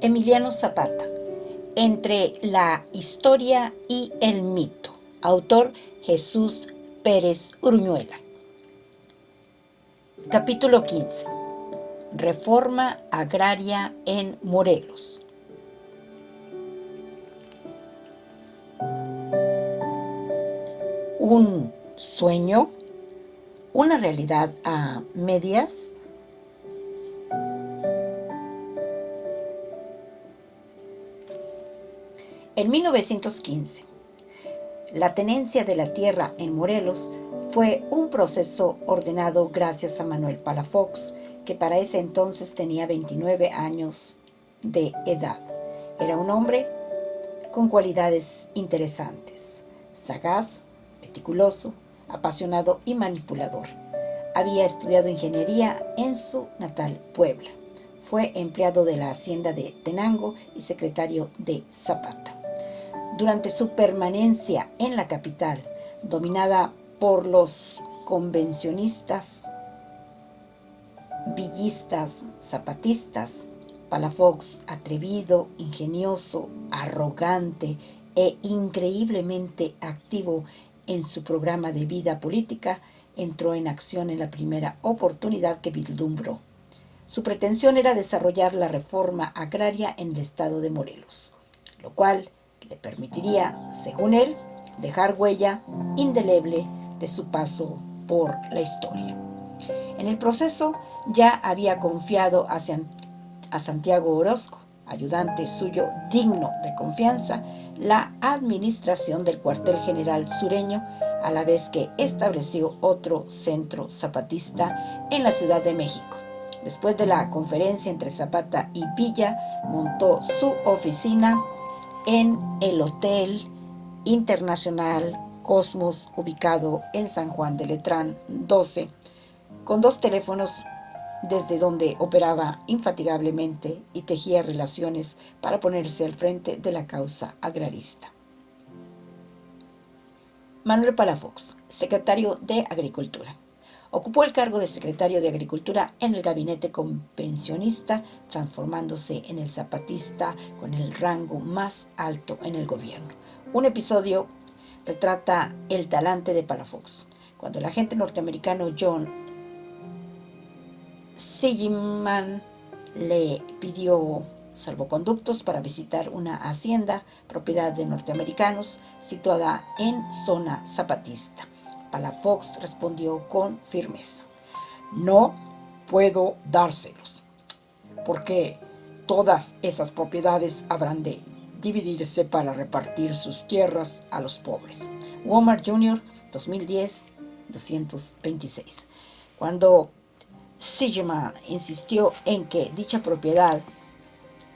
Emiliano Zapata, Entre la historia y el mito. Autor Jesús Pérez Uruñuela. Capítulo 15. Reforma agraria en Morelos. ¿Un sueño? ¿Una realidad a medias? En 1915, la tenencia de la tierra en Morelos fue un proceso ordenado gracias a Manuel Palafox, que para ese entonces tenía 29 años de edad. Era un hombre con cualidades interesantes: sagaz, meticuloso, apasionado y manipulador. Había estudiado ingeniería en su natal Puebla. Fue empleado de la hacienda de Tenango y secretario de Zapata. Durante su permanencia en la capital, dominada por los convencionistas, villistas, zapatistas, Palafox, atrevido, ingenioso, arrogante e increíblemente activo en su programa de vida política, entró en acción en la primera oportunidad que vislumbró. Su pretensión era desarrollar la reforma agraria en el estado de Morelos, lo cual le permitiría, según él, dejar huella indeleble de su paso por la historia. En el proceso ya había confiado a Santiago Orozco, ayudante suyo digno de confianza, la administración del cuartel general sureño, a la vez que estableció otro centro zapatista en la Ciudad de México. Después de la conferencia entre Zapata y Villa, montó su oficina en el Hotel Internacional Cosmos, ubicado en San Juan de Letrán 12, con 2 teléfonos, desde donde operaba infatigablemente y tejía relaciones para ponerse al frente de la causa agrarista. Manuel Palafox, secretario de Agricultura. Ocupó el cargo de secretario de Agricultura en el gabinete convencionista, transformándose en el zapatista con el rango más alto en el gobierno. Un episodio retrata el talante de Palafox. Cuando el agente norteamericano John Silliman le pidió salvoconductos para visitar una hacienda propiedad de norteamericanos situada en zona zapatista, Palafox respondió con firmeza: no puedo dárselos, porque todas esas propiedades habrán de dividirse para repartir sus tierras a los pobres. Walmart Jr., 2010, 226. Cuando Silliman insistió en que dicha propiedad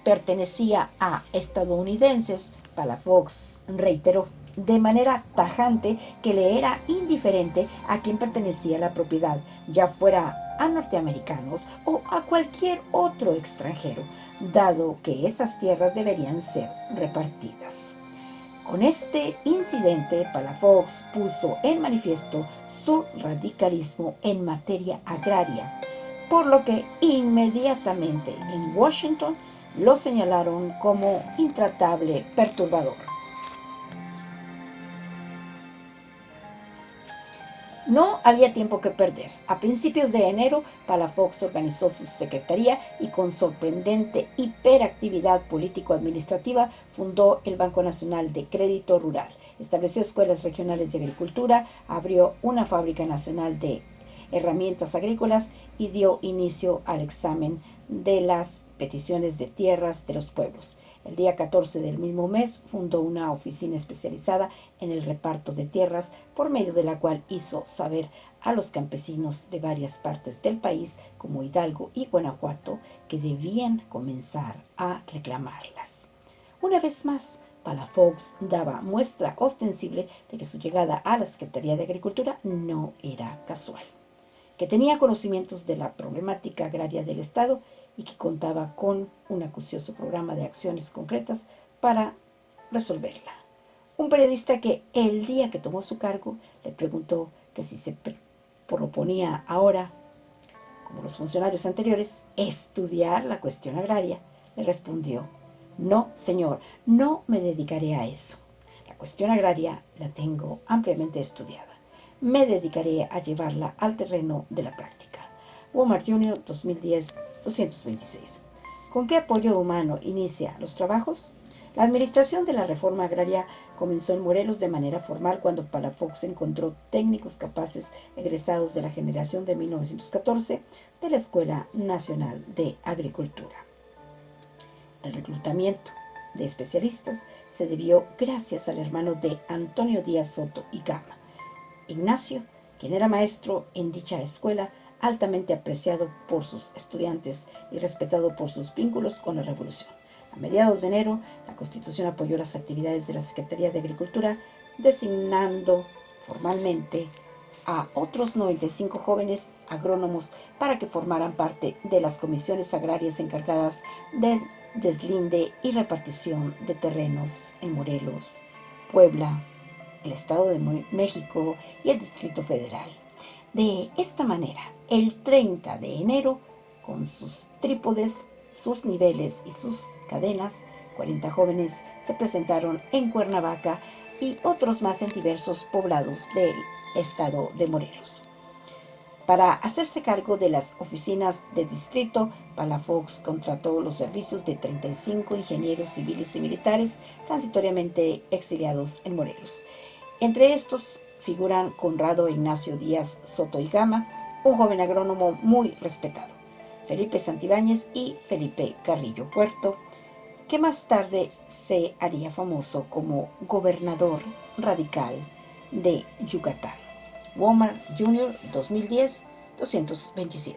pertenecía a estadounidenses, Palafox reiteró de manera tajante que le era indiferente a quién pertenecía la propiedad, ya fuera a norteamericanos o a cualquier otro extranjero, dado que esas tierras deberían ser repartidas. Con este incidente, Palafox puso en manifiesto su radicalismo en materia agraria, por lo que inmediatamente en Washington lo señalaron como intratable perturbador. No había tiempo que perder. A principios de enero, Palafox organizó su secretaría y, con sorprendente hiperactividad político-administrativa, fundó el Banco Nacional de Crédito Rural, estableció escuelas regionales de agricultura, abrió una fábrica nacional de herramientas agrícolas y dio inicio al examen de las peticiones de tierras de los pueblos. El día 14 del mismo mes fundó una oficina especializada en el reparto de tierras, por medio de la cual hizo saber a los campesinos de varias partes del país, como Hidalgo y Guanajuato, que debían comenzar a reclamarlas. Una vez más, Palafox daba muestra ostensible de que su llegada a la Secretaría de Agricultura no era casual. que tenía conocimientos de la problemática agraria del Estado y que contaba con un acucioso programa de acciones concretas para resolverla. Un periodista que el día que tomó su cargo le preguntó que si se proponía ahora, como los funcionarios anteriores, estudiar la cuestión agraria, le respondió: no, señor, no me dedicaré a eso. La cuestión agraria la tengo ampliamente estudiada. Me dedicaré a llevarla al terreno de la práctica. Walmart Jr. 2010-226. ¿Con qué apoyo humano inicia los trabajos? La administración de la reforma agraria comenzó en Morelos de manera formal cuando Palafox encontró técnicos capaces egresados de la generación de 1914 de la Escuela Nacional de Agricultura. El reclutamiento de especialistas se debió gracias al hermano de Antonio Díaz Soto y Gama, Ignacio, quien era maestro en dicha escuela, altamente apreciado por sus estudiantes y respetado por sus vínculos con la Revolución. A mediados de enero, la Constitución apoyó las actividades de la Secretaría de Agricultura, designando formalmente a otros 95 jóvenes agrónomos para que formaran parte de las comisiones agrarias encargadas del deslinde y repartición de terrenos en Morelos, Puebla, el Estado de México y el Distrito Federal. De esta manera, el 30 de enero, con sus trípodes, sus niveles y sus cadenas, 40 jóvenes se presentaron en Cuernavaca y otros más en diversos poblados del estado de Morelos. Para hacerse cargo de las oficinas de distrito, Palafox contrató los servicios de 35 ingenieros civiles y militares transitoriamente exiliados en Morelos. Entre estos figuran Conrado Ignacio Díaz Soto y Gama, un joven agrónomo muy respetado, Felipe Santibáñez y Felipe Carrillo Puerto, que más tarde se haría famoso como gobernador radical de Yucatán. Walmart Jr. 2010-227.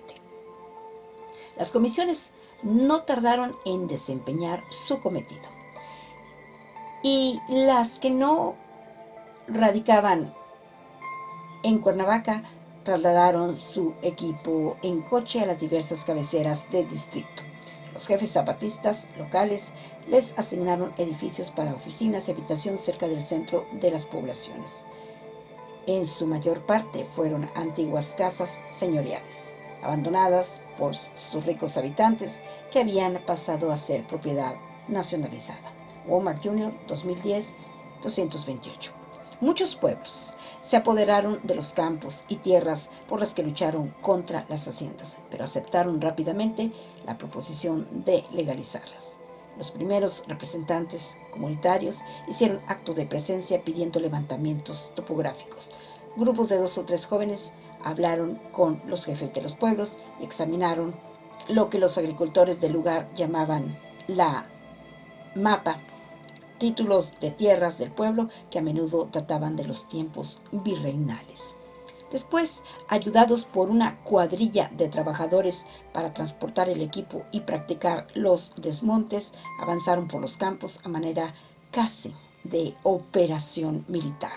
Las comisiones no tardaron en desempeñar su cometido, y las que no radicaban en Cuernavaca trasladaron su equipo en coche a las diversas cabeceras del distrito. Los jefes zapatistas locales les asignaron edificios para oficinas y habitación cerca del centro de las poblaciones. En su mayor parte fueron antiguas casas señoriales, abandonadas por sus ricos habitantes que habían pasado a ser propiedad nacionalizada. Walmart Jr. 2010-228. Muchos pueblos se apoderaron de los campos y tierras por las que lucharon contra las haciendas, pero aceptaron rápidamente la proposición de legalizarlas. Los primeros representantes comunitarios hicieron acto de presencia pidiendo levantamientos topográficos. Grupos de 2 o 3 jóvenes hablaron con los jefes de los pueblos y examinaron lo que los agricultores del lugar llamaban la mapa, títulos de tierras del pueblo que a menudo databan de los tiempos virreinales. Después, ayudados por una cuadrilla de trabajadores para transportar el equipo y practicar los desmontes, avanzaron por los campos a manera casi de operación militar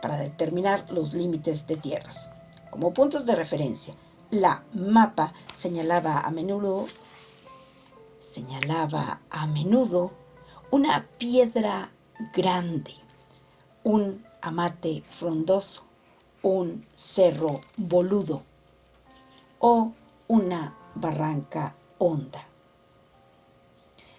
para determinar los límites de tierras. Como puntos de referencia, la mapa señalaba a menudo una piedra grande, un amate frondoso, un cerro boludo o una barranca honda.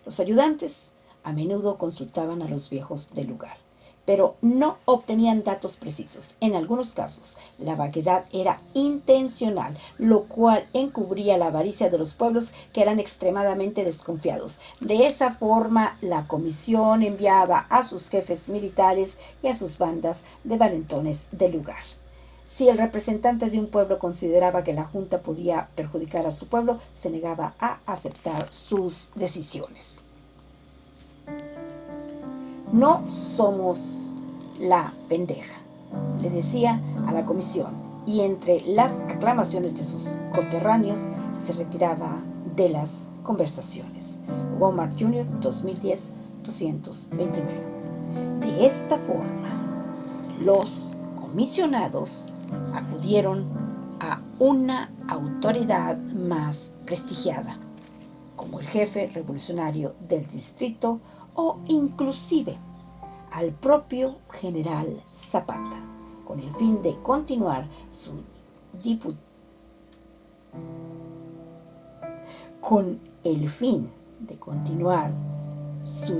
Los ayudantes a menudo consultaban a los viejos del lugar, pero no obtenían datos precisos. En algunos casos, la vaguedad era intencional, lo cual encubría la avaricia de los pueblos que eran extremadamente desconfiados. De esa forma, la comisión enviaba a sus jefes militares y a sus bandas de valentones del lugar. Si el representante de un pueblo consideraba que la junta podía perjudicar a su pueblo, se negaba a aceptar sus decisiones. No somos la pendeja, le decía a la comisión, y entre las aclamaciones de sus coterráneos se retiraba de las conversaciones. Walmart Jr. 2010-229. De esta forma, los comisionados acudieron a una autoridad más prestigiada, como el jefe revolucionario del distrito o inclusive al propio general Zapata, con el fin de continuar su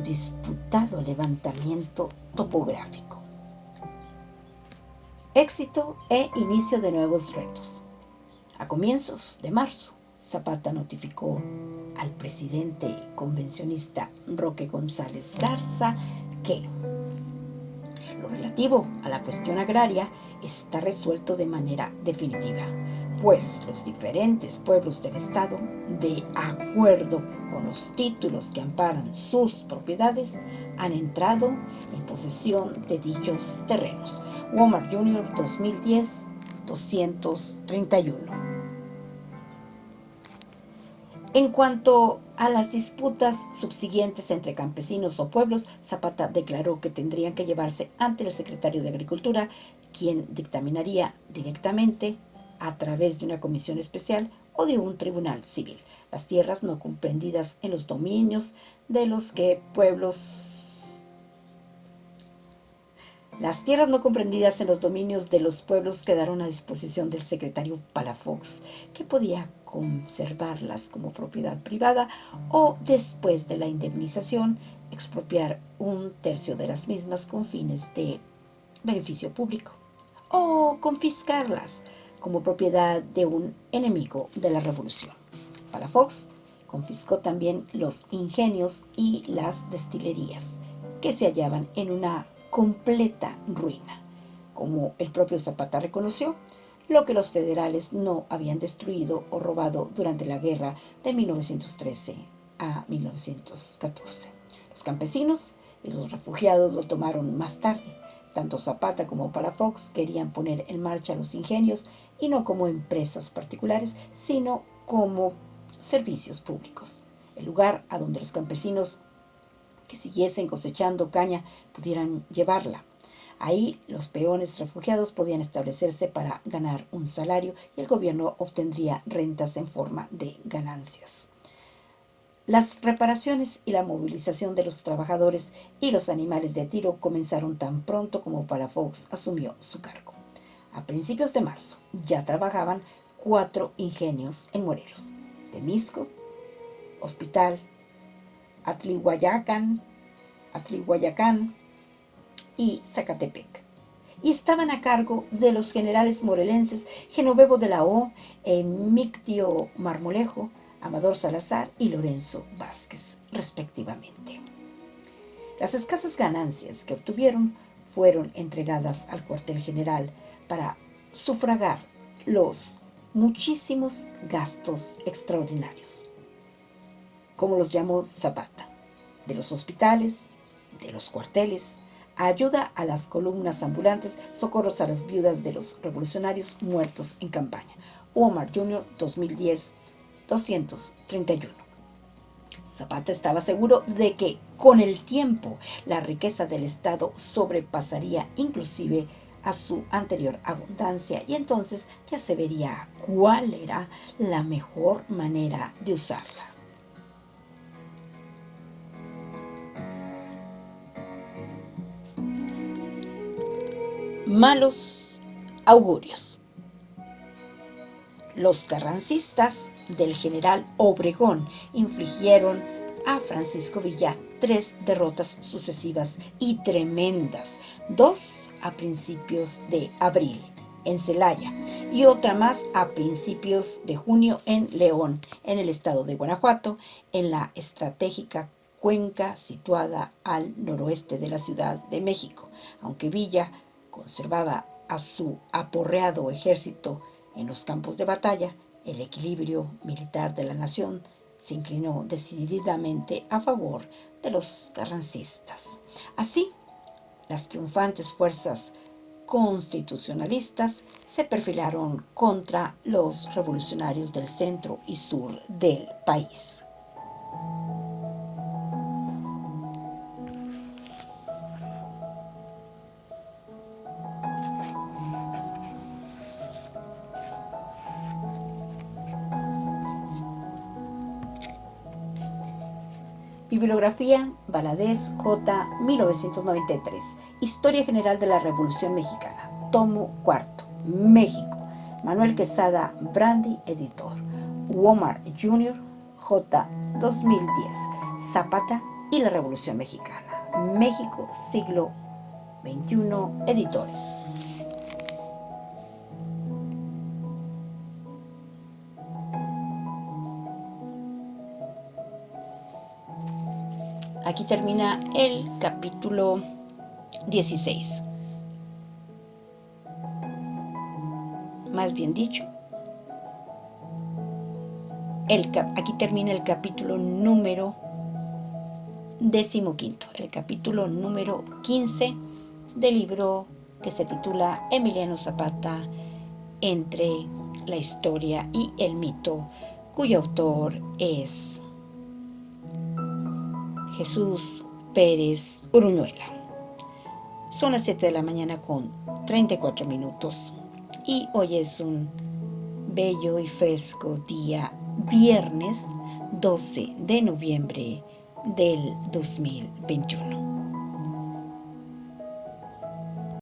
disputado levantamiento topográfico. Éxito e inicio de nuevos retos. A comienzos de marzo, Zapata notificó al presidente convencionista Roque González Garza que lo relativo a la cuestión agraria está resuelto de manera definitiva, pues los diferentes pueblos del Estado, de acuerdo con los títulos que amparan sus propiedades, han entrado en posesión de dichos terrenos. Walmart Jr. 2010, 231. En cuanto a las disputas subsiguientes entre campesinos o pueblos, Zapata declaró que tendrían que llevarse ante el secretario de Agricultura, quien dictaminaría directamente a través de una comisión especial o de un tribunal civil las tierras no comprendidas en los dominios de los pueblos quedaron a disposición del secretario Palafox, que podía conservarlas como propiedad privada o, después de la indemnización, expropiar un tercio de las mismas con fines de beneficio público o confiscarlas como propiedad de un enemigo de la revolución. Palafox confiscó también los ingenios y las destilerías, que se hallaban en una completa ruina, como el propio Zapata reconoció, lo que los federales no habían destruido o robado durante la guerra de 1913 a 1914. Los campesinos y los refugiados lo tomaron más tarde. Tanto Zapata como Palafox querían poner en marcha los ingenios, y no como empresas particulares, sino como servicios públicos, el lugar a donde los campesinos que siguiesen cosechando caña pudieran llevarla. Ahí los peones refugiados podían establecerse para ganar un salario y el gobierno obtendría rentas en forma de ganancias. Las reparaciones y la movilización de los trabajadores y los animales de tiro comenzaron tan pronto como Palafox asumió su cargo. A principios de marzo ya trabajaban 4 ingenios en Morelos: Temisco, Hospital, Atlihuayacán y Zacatepec, y estaban a cargo de los generales morelenses Genovevo de la O, Emictio Marmolejo, Amador Salazar y Lorenzo Vázquez, respectivamente. Las escasas ganancias que obtuvieron fueron entregadas al cuartel general para sufragar los muchísimos gastos extraordinarios, como los llamó Zapata, de los hospitales, de los cuarteles, ayuda a las columnas ambulantes, socorros a las viudas de los revolucionarios muertos en campaña. Walmart Jr. 2010, 231. Zapata estaba seguro de que con el tiempo la riqueza del Estado sobrepasaría inclusive a su anterior abundancia, y entonces ya se vería cuál era la mejor manera de usarla. Malos augurios. Los carrancistas del general Obregón infligieron a Francisco Villa 3 derrotas sucesivas y tremendas, 2 a principios de abril en Celaya y otra más a principios de junio en León, en el estado de Guanajuato, en la estratégica cuenca situada al noroeste de la Ciudad de México. Aunque Villa conservaba a su aporreado ejército en los campos de batalla, el equilibrio militar de la nación se inclinó decididamente a favor de los carrancistas. Así, las triunfantes fuerzas constitucionalistas se perfilaron contra los revolucionarios del centro y sur del país. Bibliografía: Valadez, J. 1993. Historia General de la Revolución Mexicana. Tomo cuarto. México. Manuel Quesada Brandi, editor. Womar Jr., J. 2010. Zapata y la Revolución Mexicana. México, siglo XXI, editores. Aquí termina el capítulo 16. Más bien dicho, aquí termina el capítulo número 15, el capítulo número 15 del libro que se titula Emiliano Zapata, entre la historia y el mito, cuyo autor es Jesús Pérez Uruñuela. Son las 7 de la mañana con 34 minutos y hoy es un bello y fresco día, viernes 12 de noviembre del 2021.